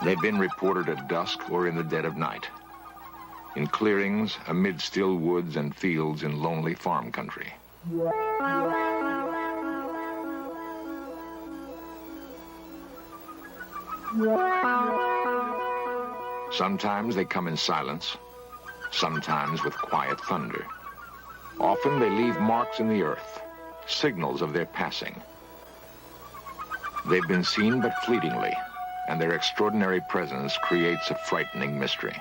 They've been reported at dusk or in the dead of night, in clearings, amid still woods and fields in lonely farm country. Sometimes they come in silence, sometimes with quiet thunder. Often they leave marks in the earth, signals of their passing. They've been seen but fleetingly, and their extraordinary presence creates a frightening mystery.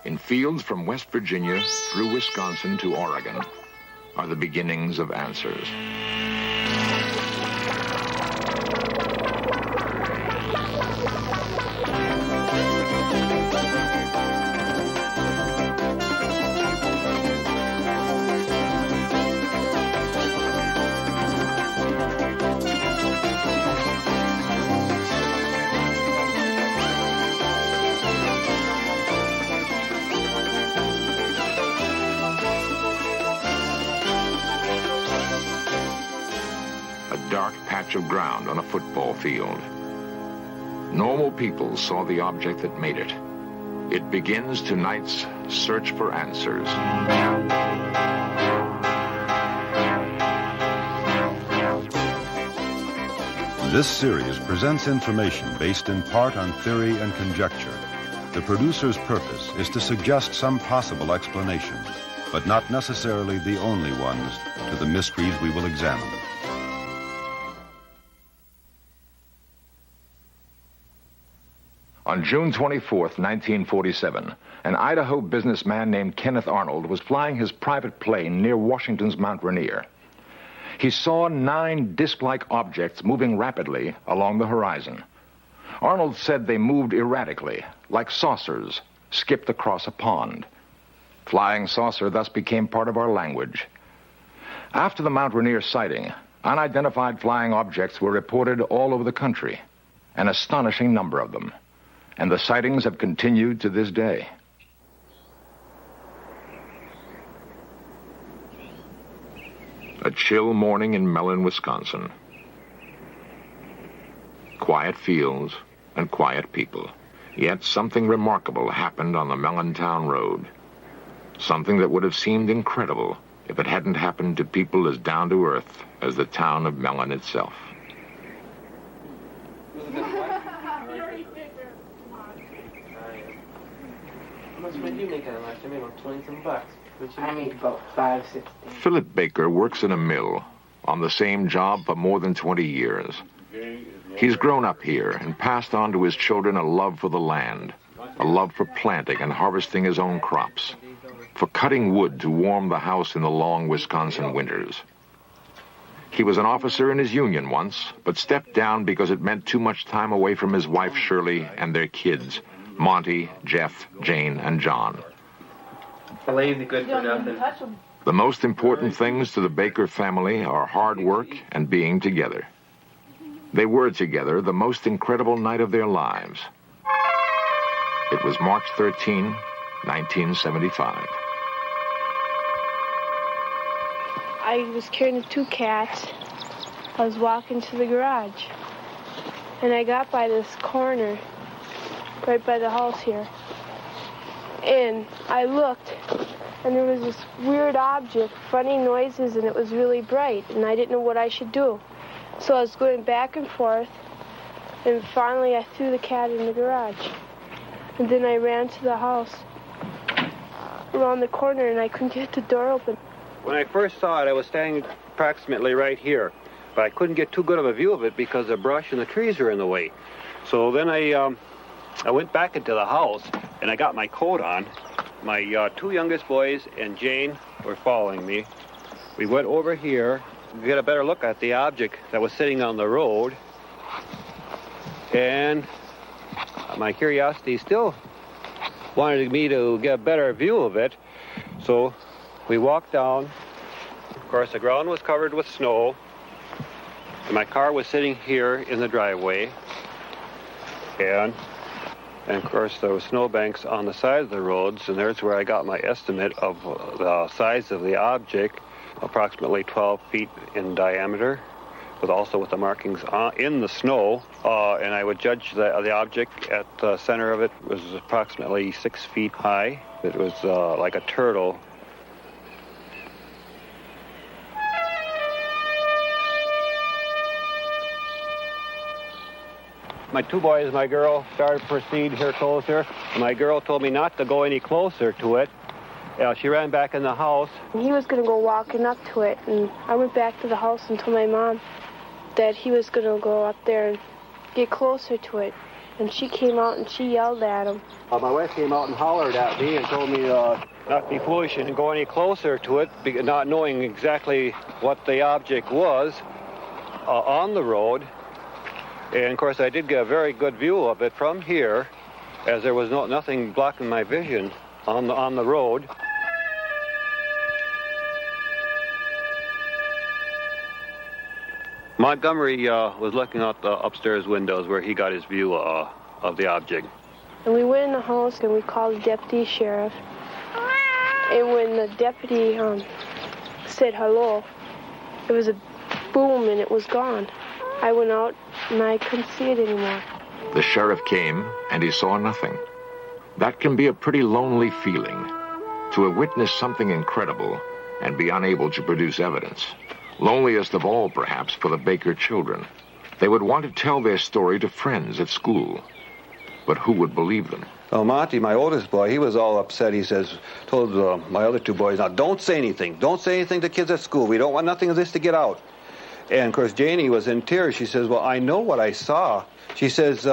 In fields from West Virginia through Wisconsin to Oregon are the beginnings of answers. Of ground on a football field. Normal people saw the object that made it. It begins tonight's search for answers. This series presents information based in part on theory and conjecture. The producer's purpose is to suggest some possible explanations, but not necessarily the only ones to the mysteries we will examine. On June 24th, 1947, an Idaho businessman named Kenneth Arnold was flying his private plane near Washington's Mount Rainier. He saw 9 disc-like objects moving rapidly along the horizon. Arnold said they moved erratically, like saucers, skipped across a pond. Flying saucer thus became part of our language. After the Mount Rainier sighting, unidentified flying objects were reported all over the country, an astonishing number of them. And the sightings have continued to this day. A chill morning in Mellon, Wisconsin. Quiet fields and quiet people. Yet something remarkable happened on the Mellontown Road. Something that would have seemed incredible if it hadn't happened to people as down to earth as the town of Mellon itself. How much did you make out of last year? Maybe about 20-some bucks. I made about $5.60. Philip Baker works in a mill on the same job for more than 20 years. He's grown up here and passed on to his children a love for the land, a love for planting and harvesting his own crops, for cutting wood to warm the house in the long Wisconsin winters. He was an officer in his union once, but stepped down because it meant too much time away from his wife Shirley and their kids, Monty, Jeff, Jane, and John. A lazy good for nothing. The most important things to the Baker family are hard work and being together. They were together the most incredible night of their lives. It was March 13, 1975. I was carrying 2 cats. I was walking to the garage. And I got by this corner, right by the house here. And I looked, and there was this weird object, funny noises, and it was really bright, and I didn't know what I should do. So I was going back and forth, and finally I threw the cat in the garage. And then I ran to the house around the corner, and I couldn't get the door open. When I first saw it, I was standing approximately right here, but I couldn't get too good of a view of it because the brush and the trees are in the way. So then I went back into the house, and I got my coat on. My 2 youngest boys and Jane were following me. We went over here to get a better look at the object that was sitting on the road. And my curiosity still wanted me to get a better view of it. So we walked down. Of course, the ground was covered with snow. And my car was sitting here in the driveway. And of course, there were snowbanks on the side of the roads, and there's where I got my estimate of the size of the object, approximately 12 feet in diameter, also with the markings in the snow, and I would judge the object at the center of it was approximately 6 feet high. It was like a turtle. My two boys and my girl started to proceed here closer. My girl told me not to go any closer to it. She ran back in the house. He was going to go walking up to it, and I went back to the house and told my mom that he was going to go up there and get closer to it. And she came out and she yelled at him. My wife came out and hollered at me and told me not to be foolish and go any closer to it, not knowing exactly what the object was on the road. And, of course, I did get a very good view of it from here, as there was nothing blocking my vision on the road. Montgomery was looking out the upstairs windows where he got his view of the object. And we went in the house and we called the deputy sheriff. And when the deputy said hello, there was a boom and it was gone. I went out and I couldn't see it anymore. The sheriff came and he saw nothing. That can be a pretty lonely feeling, to have witnessed something incredible and be unable to produce evidence. Loneliest of all, perhaps, for the Baker children. They would want to tell their story to friends at school. But who would believe them? Oh, Monty, my oldest boy, he was all upset. He told my other two boys, now don't say anything. Don't say anything to kids at school. We don't want nothing of this to get out. And, of course, Janie was in tears. She says, well, I know what I saw. She says,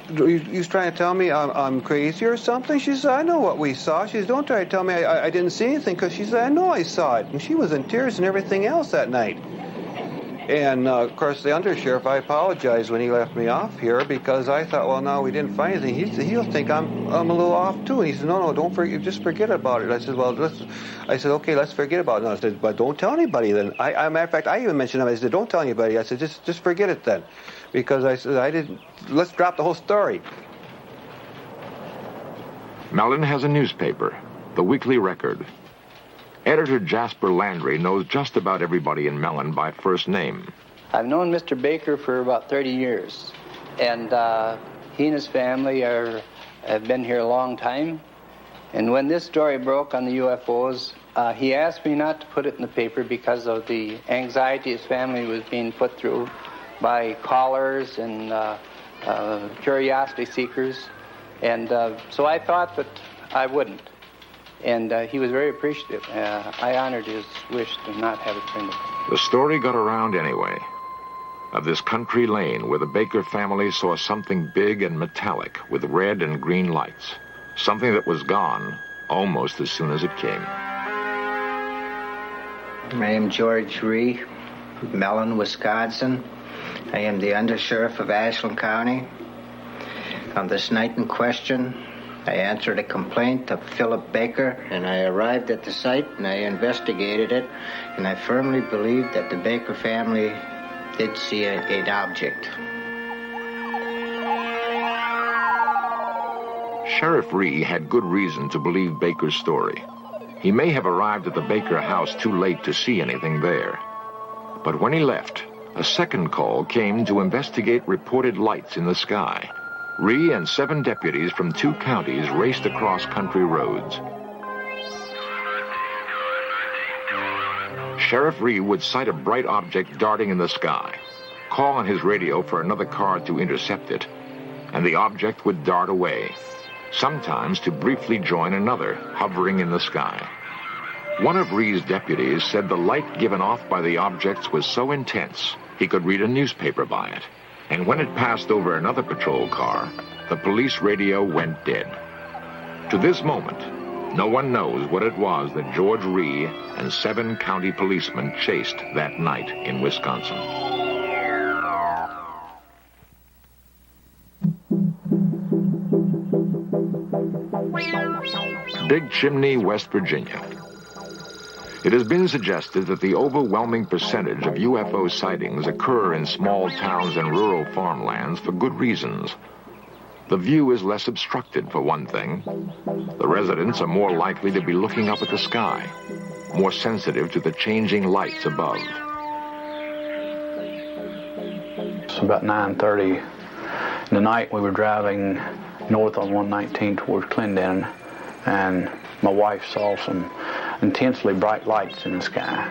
you trying to tell me I'm crazy or something? She says, I know what we saw. She says, don't try to tell me I didn't see anything, because she said, I know I saw it. And she was in tears and everything else that night. And, of course, the undersheriff, I apologized when he left me off here, because I thought, well, no, we didn't find anything. He'll think I'm a little off, too. And he said, no, don't forget, just forget about it. I said, well, okay, let's forget about it. No, I said, but don't tell anybody then. Matter of fact, I even mentioned him. I said, don't tell anybody. I said, just forget it then. Because I said, let's drop the whole story. Mellon has a newspaper, the Weekly Record. Editor Jasper Landry knows just about everybody in Mellon by first name. I've known Mr. Baker for about 30 years, and he and his family have been here a long time. And when this story broke on the UFOs, he asked me not to put it in the paper because of the anxiety his family was being put through by callers and curiosity seekers. And so I thought that I wouldn't. And he was very appreciative. I honored his wish to not have it printed. The story got around anyway, of this country lane where the Baker family saw something big and metallic with red and green lights. Something that was gone almost as soon as it came. I am George Ree, Mellon, Wisconsin. I am the undersheriff of Ashland County. On this night in question, I answered a complaint of Philip Baker, and I arrived at the site and I investigated it, and I firmly believe that the Baker family did see an object. Sheriff Ree had good reason to believe Baker's story. He may have arrived at the Baker house too late to see anything there. But when he left, a second call came to investigate reported lights in the sky. Ree and 7 deputies from 2 counties raced across country roads. Sheriff Ree would sight a bright object darting in the sky, call on his radio for another car to intercept it, and the object would dart away, sometimes to briefly join another hovering in the sky. One of Ree's deputies said the light given off by the objects was so intense he could read a newspaper by it. And when it passed over another patrol car, the police radio went dead. To this moment, no one knows what it was that George Ree and 7 county policemen chased that night in Wisconsin. Big Chimney, West Virginia. It has been suggested that the overwhelming percentage of UFO sightings occur in small towns and rural farmlands for good reasons. The view is less obstructed, for one thing. The residents are more likely to be looking up at the sky, more sensitive to the changing lights above. about 9:30 in the night. We were driving north on 119 towards Clendenin, and my wife saw some intensely bright lights in the sky,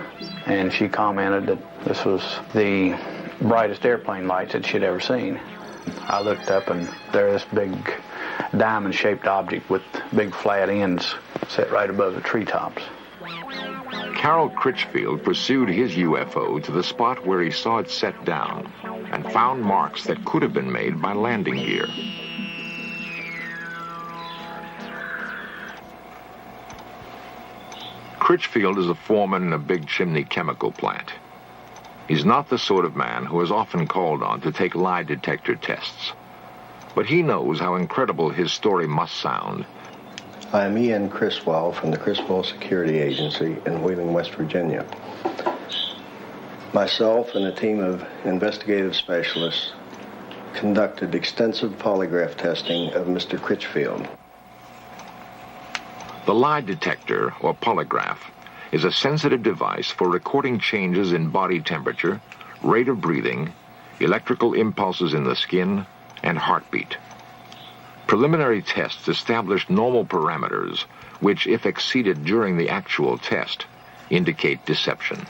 and she commented that this was the brightest airplane lights that she'd ever seen. I looked up, and there's this big diamond-shaped object with big flat ends set right above the treetops. Carroll Critchfield pursued his UFO to the spot where he saw it set down and found marks that could have been made by landing gear. Critchfield is a foreman in a big chimney chemical plant. He's not the sort of man who is often called on to take lie detector tests. But he knows how incredible his story must sound. I am Ian Criswell from the Criswell Security Agency in Wheeling, West Virginia. Myself and a team of investigative specialists conducted extensive polygraph testing of Mr. Critchfield. The lie detector, or polygraph, is a sensitive device for recording changes in body temperature, rate of breathing, electrical impulses in the skin, and heartbeat. Preliminary tests established normal parameters, which, if exceeded during the actual test, indicate deception.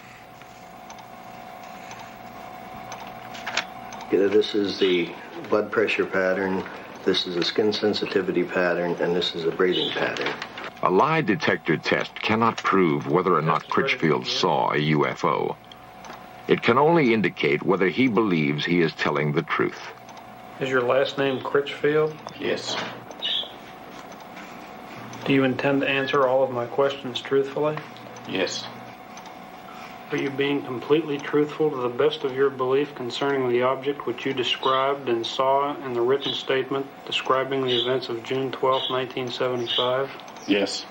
This is the blood pressure pattern, this is a skin sensitivity pattern, and this is a breathing pattern. A lie detector test cannot prove whether or not Critchfield saw a UFO. It can only indicate whether he believes he is telling the truth. Is your last name Critchfield? Yes. Do you intend to answer all of my questions truthfully? Yes. Are you being completely truthful to the best of your belief concerning the object which you described and saw in the written statement describing the events of June 12, 1975? Yes.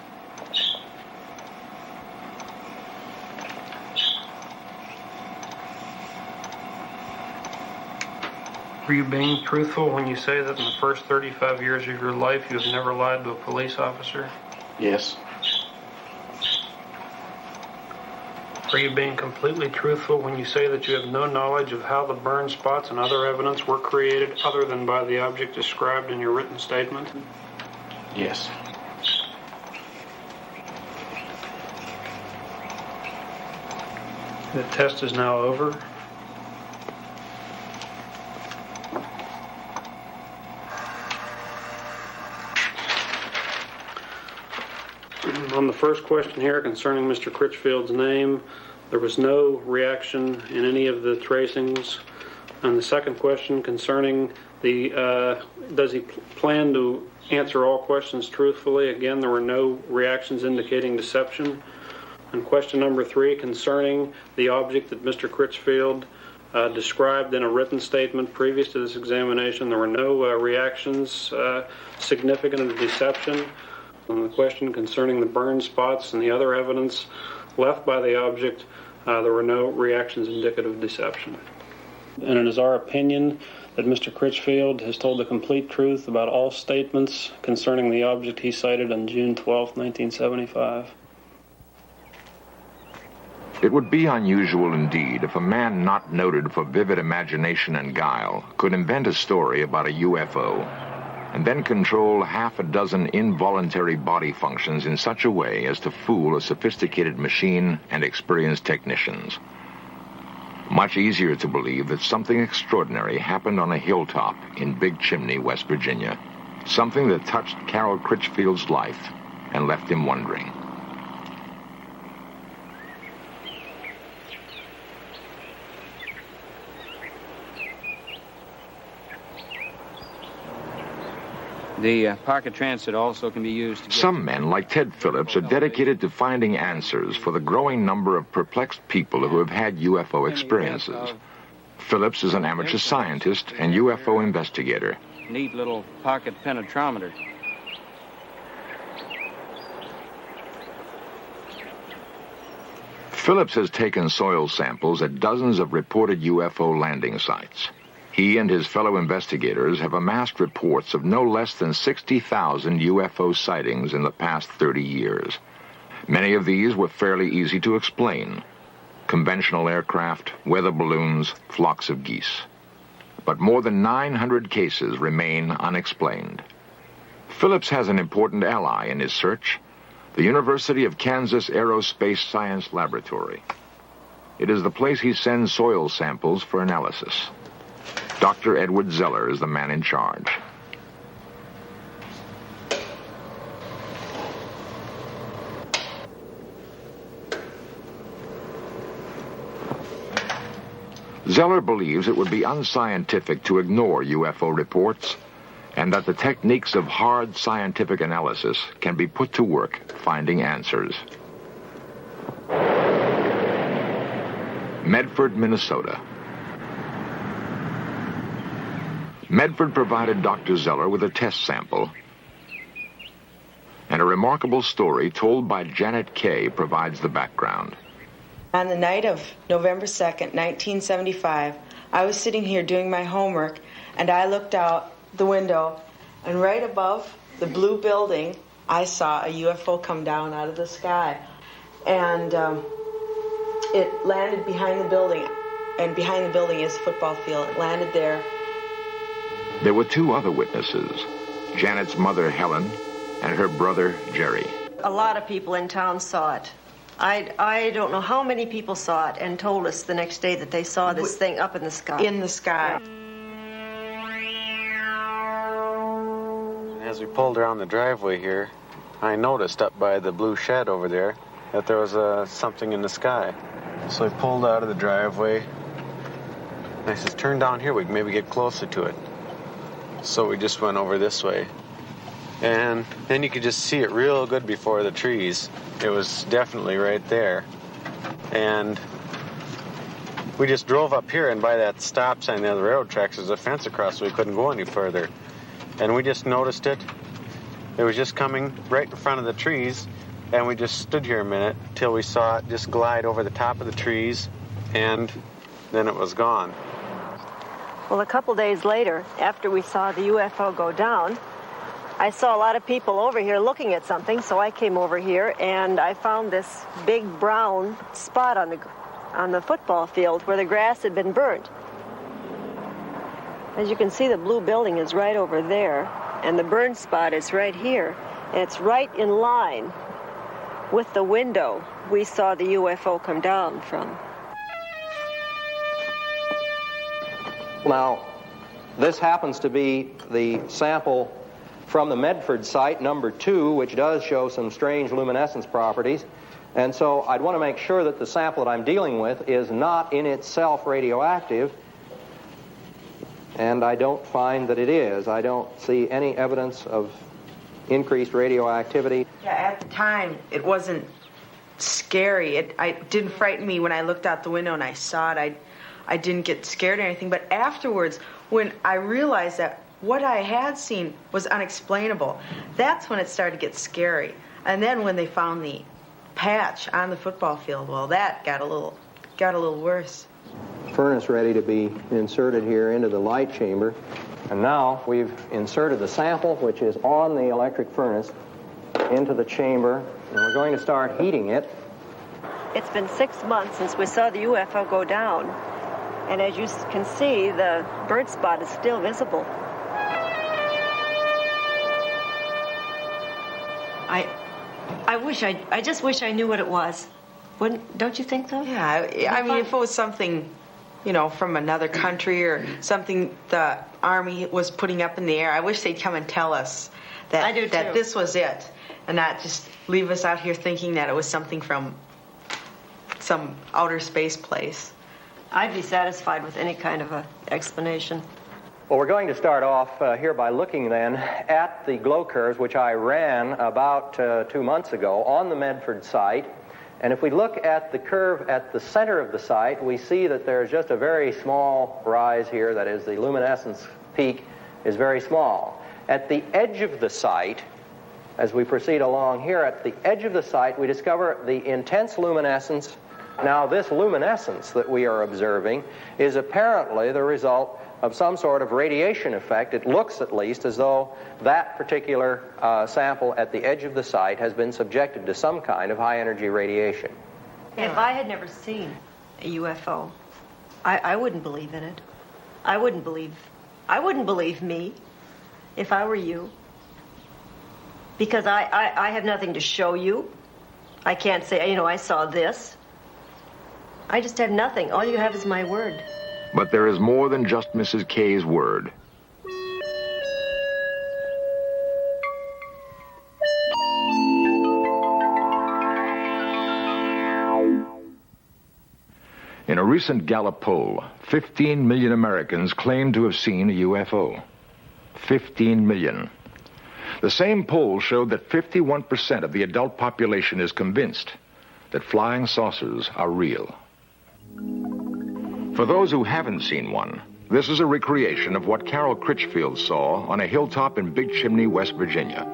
Are you being truthful when you say that in the first 35 years of your life you have never lied to a police officer? Yes. Are you being completely truthful when you say that you have no knowledge of how the burn spots and other evidence were created other than by the object described in your written statement? Yes. The test is now over. On the first question here concerning Mr. Critchfield's name, there was no reaction in any of the tracings. And the second question concerning the, does he plan to answer all questions truthfully? Again, there were no reactions indicating deception. And question number 3 concerning the object that Mr. Critchfield described in a written statement previous to this examination, there were no reactions significant of deception. On the question concerning the burn spots and the other evidence left by the object, there were no reactions indicative of deception. And it is our opinion that Mr. Critchfield has told the complete truth about all statements concerning the object he cited on June 12, 1975. It would be unusual indeed if a man not noted for vivid imagination and guile could invent a story about a UFO and then control half a dozen involuntary body functions in such a way as to fool a sophisticated machine and experienced technicians. Much easier to believe that something extraordinary happened on a hilltop in Big Chimney, West Virginia. Something that touched Carroll Critchfield's life and left him wondering. The pocket transit also can be used to Some men, like Ted Phillips, are dedicated to finding answers for the growing number of perplexed people who have had UFO experiences. Phillips is an amateur scientist and UFO investigator. Neat little pocket penetrometer. Phillips has taken soil samples at dozens of reported UFO landing sites. He and his fellow investigators have amassed reports of no less than 60,000 UFO sightings in the past 30 years. Many of these were fairly easy to explain. Conventional aircraft, weather balloons, flocks of geese. but more than 900 cases remain unexplained. Phillips has an important ally in his search, the University of Kansas Aerospace Science Laboratory. It is the place he sends soil samples for analysis. Dr. Edward Zeller is the man in charge. Zeller believes it would be unscientific to ignore UFO reports, and that the techniques of hard scientific analysis can be put to work finding answers. Medford, Minnesota. Medford provided Dr. Zeller with a test sample, and a remarkable story told by Janet Kay provides the background. On the night of November 2nd, 1975, I was sitting here doing my homework, and I looked out the window, and right above the blue building, I saw a UFO come down out of the sky. And it landed behind the building, and behind the building is a football field. It landed there. There were two other witnesses, Janet's mother, Helen, and her brother, Jerry. A lot of people in town saw it. I don't know how many people saw it and told us the next day that they saw this thing up in the sky. In the sky. As we pulled around the driveway here, I noticed up by the blue shed over there that there was something in the sky. So I pulled out of the driveway, and I said, turn down here, we can maybe get closer to it. So we just went over this way. And then you could just see it real good before the trees. It was definitely right there. And we just drove up here, and by that stop sign there, the railroad tracks, there's a fence across, so we couldn't go any further. And we just noticed it. It was just coming right in front of the trees, and we just stood here a minute till we saw it just glide over the top of the trees, and then it was gone. Well, a couple days later, after we saw the UFO go down, I saw a lot of people over here looking at something, so I came over here and I found this big brown spot on the football field where the grass had been burnt. As you can see, the blue building is right over there, and the burned spot is right here. And it's right in line with the window we saw the UFO come down from. Now, this happens to be the sample from the Medford site, number 2, which does show some strange luminescence properties. And so I'd want to make sure that the sample that I'm dealing with is not in itself radioactive. And I don't find that it is. I don't see any evidence of increased radioactivity. Yeah, at the time, it wasn't scary. It didn't frighten me when I looked out the window and I saw it. I didn't get scared or anything. But afterwards, when I realized that what I had seen was unexplainable, that's when it started to get scary. And then when they found the patch on the football field, well, that got a little worse. Furnace ready to be inserted here into the light chamber. And now we've inserted the sample, which is on the electric furnace, into the chamber, and we're going to start heating it. It's been 6 months since we saw the UFO go down, and as you can see, the burnt spot is still visible. I just wish I knew what it was. Don't you think so? Yeah, I mean, if it was something, from another country or something the Army was putting up in the air, I wish they'd come and tell us that this was it, and not just leave us out here thinking that it was something from some outer space place. I'd be satisfied with any kind of an explanation. Well, we're going to start off here by looking then at the glow curves, which I ran about 2 months ago on the Medford site. And if we look at the curve at the center of the site, we see that there's just a very small rise here. That is, the luminescence peak is very small. At the edge of the site, as we proceed along here, at the edge of the site, we discover the intense luminescence. Now, this luminescence that we are observing is apparently the result of some sort of radiation effect. It looks, at least, as though that particular sample at the edge of the site has been subjected to some kind of high-energy radiation. If I had never seen a UFO, I wouldn't believe in it. I wouldn't believe me if I were you. Because I have nothing to show you. I can't say, I saw this. I just have nothing. All you have is my word. But there is more than just Mrs. K's word. In a recent Gallup poll, 15 million Americans claim to have seen a UFO. 15 million. The same poll showed that 51% of the adult population is convinced that flying saucers are real. For those who haven't seen one, this is a recreation of what Carol Critchfield saw on a hilltop in Big Chimney, West Virginia.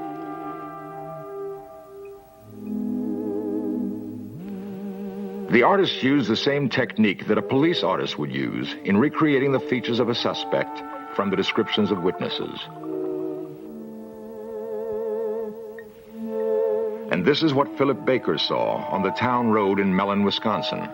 The artist used the same technique that a police artist would use in recreating the features of a suspect from the descriptions of witnesses. And this is what Philip Baker saw on the town road in Mellon, Wisconsin.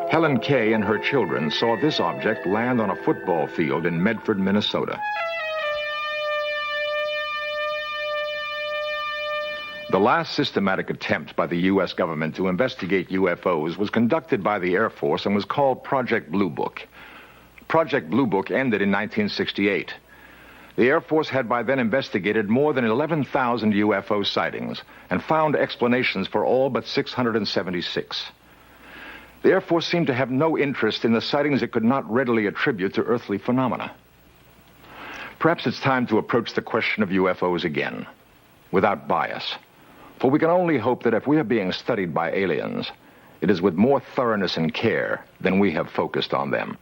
Helen Kay and her children saw this object land on a football field in Medford, Minnesota. The last systematic attempt by the U.S. government to investigate UFOs was conducted by the Air Force and was called Project Blue Book. Project Blue Book ended in 1968. The Air Force had by then investigated more than 11,000 UFO sightings and found explanations for all but 676. The Air Force seemed to have no interest in the sightings it could not readily attribute to earthly phenomena. Perhaps it's time to approach the question of UFOs again, without bias. For we can only hope that if we are being studied by aliens, it is with more thoroughness and care than we have focused on them.